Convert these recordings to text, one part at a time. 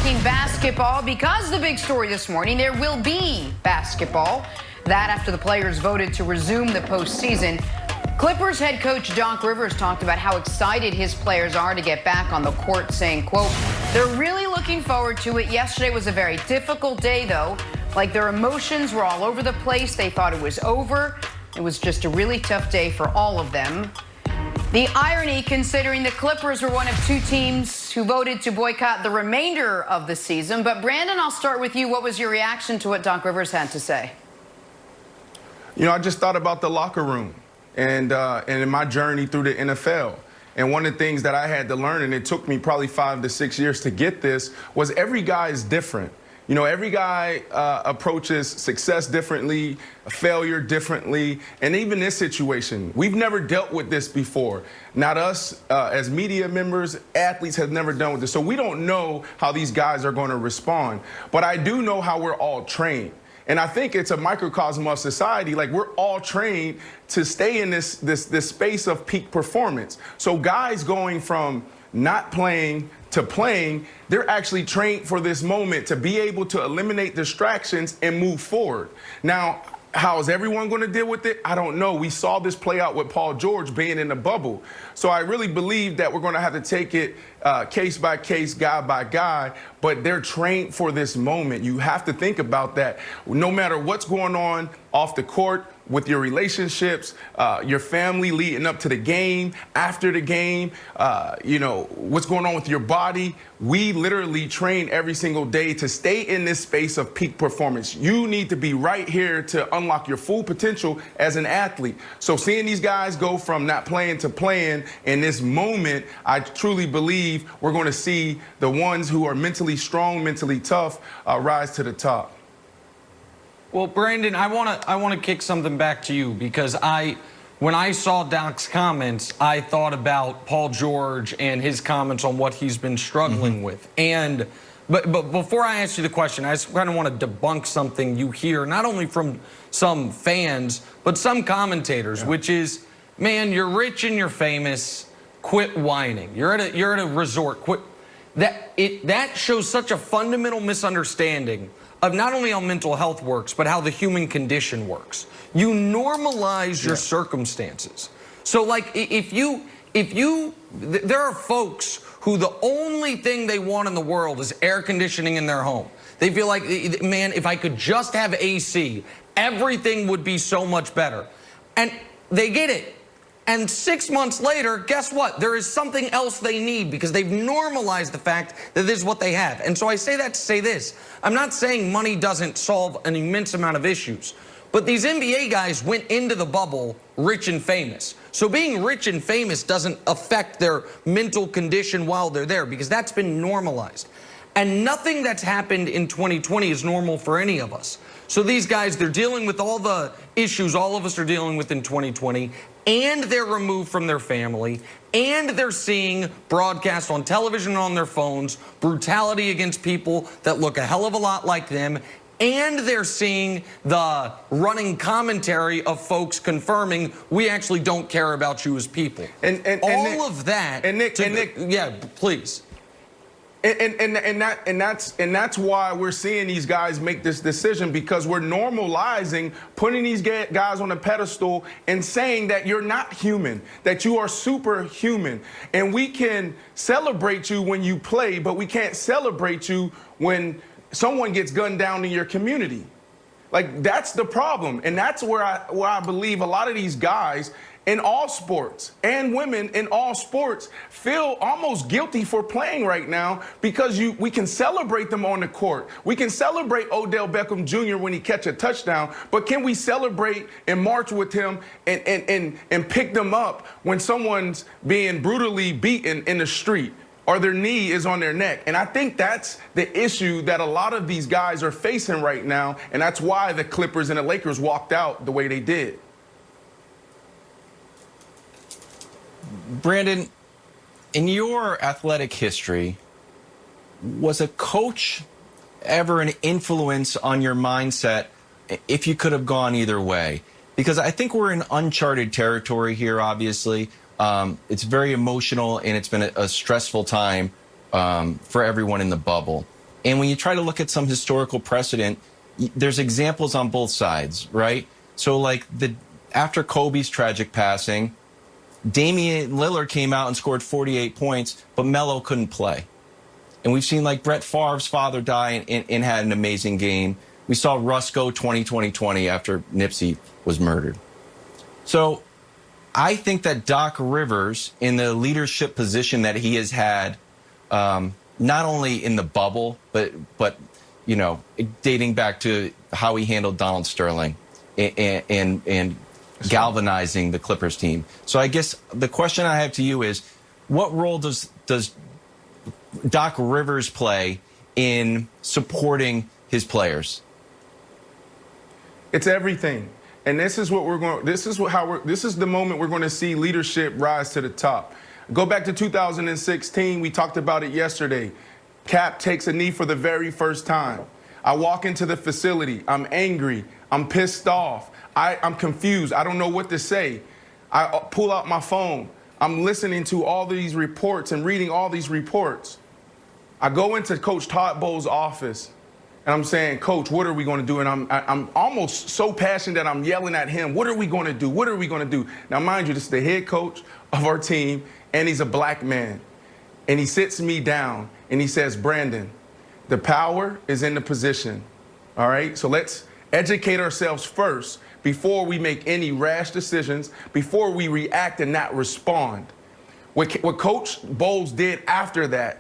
talking basketball because the big story this morning, there will be basketball. That after the players voted to resume the postseason. Clippers head coach Doc Rivers talked about how excited his players are to get back on the court, saying, quote, they're really looking forward to it. Yesterday was a very difficult day, though. Like, their emotions were all over the place. They thought it was over. It was just a really tough day for all of them. The irony, considering the Clippers were one of two teams who voted to boycott the remainder of the season. But Brandon, I'll start with you. What was your reaction to what Doc Rivers had to say? You know, I just thought about the locker room and in my journey through the NFL. And one of the things that I had to learn, and it took me probably 5 to 6 years to get this, was every guy is different. You know, every guy approaches success differently, failure differently, and even this situation, we've never dealt with this before. Not us as media members, athletes have never done with this. So we don't know how these guys are going to respond. But I do know how we're all trained. And I think it's a microcosm of society. Like, we're all trained to stay in this space of peak performance. So guys going from not playing to playing, they're actually trained for this moment to be able to eliminate distractions and move forward. Now, how is everyone going to deal with it? I don't know. We saw this play out with Paul George being in the bubble. So I really believe that we're going to have to take it case by case, guy by guy, but they're trained for this moment. You have to think about that. No matter what's going on off the court, with your relationships, your family leading up to the game, after the game, you know, what's going on with your body. We literally train every single day to stay in this space of peak performance. You need to be right here to unlock your full potential as an athlete. So seeing these guys go from not playing to playing in this moment, I truly believe we're going to see the ones who are mentally strong, mentally tough, rise to the top. Well, Brandon, I want to kick something back to you because when I saw Doc's comments, I thought about Paul George and his comments on what he's been struggling with. But before I ask you the question, I just kind of want to debunk something you hear not only from some fans but some commentators, which is, man, you're rich and you're famous. Quit whining. You're at a resort. Quit. That shows such a fundamental misunderstanding of not only how mental health works, but how the human condition works. You normalize your circumstances. So, like, there are folks who the only thing they want in the world is air conditioning in their home. They feel like, man, if I could just have AC, everything would be so much better. And they get it. And 6 months later, guess what? There is something else they need because they've normalized the fact that this is what they have. And so I say that to say this. I'm not saying money doesn't solve an immense amount of issues, but these NBA guys went into the bubble rich and famous. So being rich and famous doesn't affect their mental condition while they're there because that's been normalized. And nothing that's happened in 2020 is normal for any of us. So these guys, they're dealing with all the issues all of us are dealing with in 2020, and they're removed from their family, and they're seeing broadcasts on television and on their phones, brutality against people that look a hell of a lot like them, and they're seeing the running commentary of folks confirming we actually don't care about you as people. And all of that. And Nick, yeah, please. And that's why we're seeing these guys make this decision, because we're normalizing putting these guys on a pedestal and saying that you're not human, that you are superhuman. And we can celebrate you when you play, but we can't celebrate you when someone gets gunned down in your community. Like, that's the problem. And that's where I believe a lot of these guys in all sports and women in all sports feel almost guilty for playing right now, because we can celebrate them on the court. We can celebrate Odell Beckham Jr. when he catch a touchdown, but can we celebrate and march with him and pick them up when someone's being brutally beaten in the street or their knee is on their neck? And I think that's the issue that a lot of these guys are facing right now, and that's why the Clippers and the Lakers walked out the way they did. Brandon, in your athletic history, was a coach ever an influence on your mindset if you could have gone either way? Because I think we're in uncharted territory here, obviously. It's very emotional, and it's been a stressful time for everyone in the bubble. And when you try to look at some historical precedent, there's examples on both sides, right? So like after Kobe's tragic passing, Damian Lillard came out and scored 48 points, but Melo couldn't play. And we've seen like Brett Favre's father die and had an amazing game. We saw Russ go 20-20-20 after Nipsey was murdered. So I think that Doc Rivers, in the leadership position that he has had, not only in the bubble, but you know, dating back to how he handled Donald Sterling and galvanizing the Clippers team. So I guess the question I have to you is, what role does Doc Rivers play in supporting his players? It's everything. And this is what we're going, this is the moment we're going to see leadership rise to the top. Go back to 2016, we talked about it yesterday. Cap takes a knee for the very first time. I walk into the facility, I'm angry, I'm pissed off, I'm confused, I don't know what to say. I pull out my phone, I'm listening to all these reports and reading all these reports. I go into Coach Todd Bowles' office and I'm saying, Coach, what are we going to do? And I'm almost so passionate that I'm yelling at him, what are we going to do? What are we going to do? Now, mind you, this is the head coach of our team, and he's a black man. And he sits me down and he says, Brandon, the power is in the position, all right? So let's educate ourselves first before we make any rash decisions, before we react and not respond. What Coach Bowles did after that,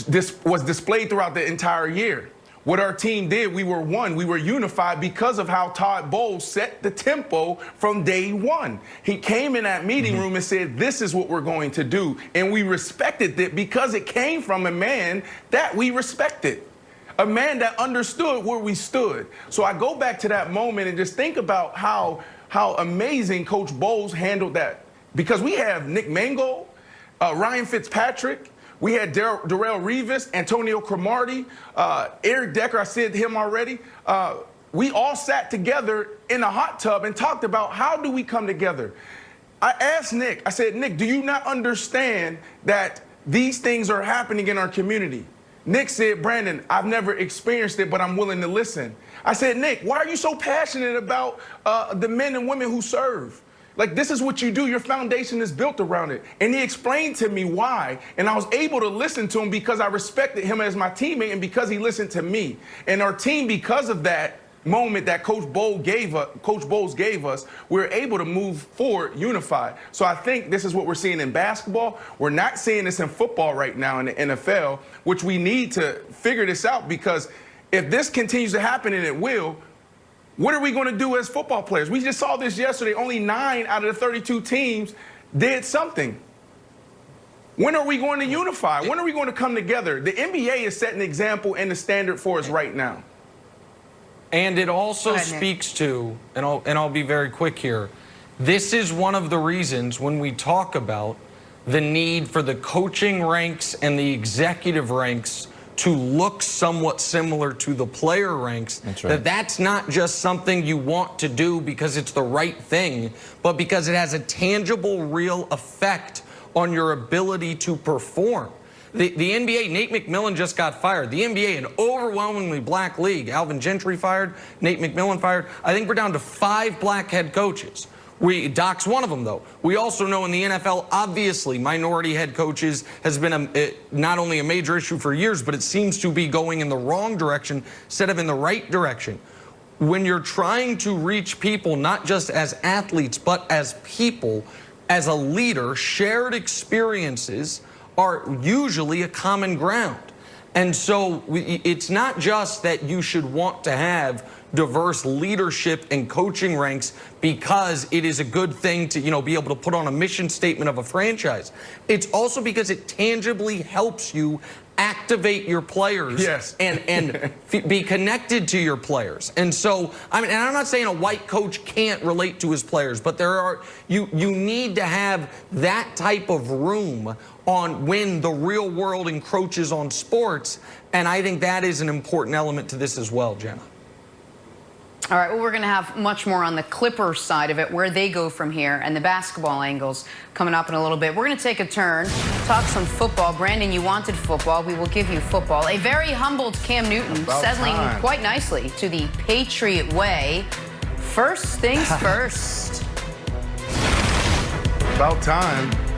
this was displayed throughout the entire year. What our team did, we were one, we were unified because of how Todd Bowles set the tempo from day one. He came in that meeting room and said, this is what we're going to do. And we respected it because it came from a man that we respected, a man that understood where we stood. So I go back to that moment and just think about how amazing Coach Bowles handled that. Because we have Nick Mangold, Ryan Fitzpatrick, we had Darrell Revis, Antonio Cromartie, Eric Decker, I said him already. We all sat together in a hot tub and talked about how do we come together. I asked Nick, I said, Nick, do you not understand that these things are happening in our community? Nick said, Brandon, I've never experienced it, but I'm willing to listen. I said, Nick, why are you so passionate about the men and women who serve? Like, this is what you do. Your foundation is built around it. And he explained to me why. And I was able to listen to him because I respected him as my teammate and because he listened to me. And our team, because of that moment that Coach Bowles gave us, we were able to move forward unified. So I think this is what we're seeing in basketball. We're not seeing this in football right now in the NFL, which we need to figure this out, because if this continues to happen, and it will, what are we going to do as football players? We just saw this yesterday. Only 9 out of the 32 teams did something. When are we going to unify? When are we going to come together? The NBA is setting an example and the standard for us right now. And it also speaks to, and I'll be very quick here, this is one of the reasons when we talk about the need for the coaching ranks and the executive ranks to look somewhat similar to the player ranks. That's right. That's not just something you want to do because it's the right thing, but because it has a tangible, real effect on your ability to perform. The NBA, Nate McMillan just got fired. The NBA, an overwhelmingly black league. Alvin Gentry fired, Nate McMillan fired. I think we're down to 5 black head coaches. Doc's one of them, though. We also know in the NFL, obviously, minority head coaches has been not only a major issue for years, but it seems to be going in the wrong direction instead of in the right direction. When you're trying to reach people, not just as athletes, but as people, as a leader, shared experiences are usually a common ground. And so it's not just that you should want to have diverse leadership and coaching ranks because it is a good thing to, be able to put on a mission statement of a franchise. It's also because it tangibly helps you activate your players. Yes. and be connected to your players. And so, and I'm not saying a white coach can't relate to his players, but you need to have that type of room on when the real world encroaches on sports. And I think that is an important element to this as well, Jenna. All right, well, we're going to have much more on the Clippers side of it, where they go from here, and the basketball angles coming up in a little bit. We're going to take a turn, talk some football. Brandon, you wanted football. We will give you football. A very humbled Cam Newton settling quite nicely to the Patriot way. First things first. About time.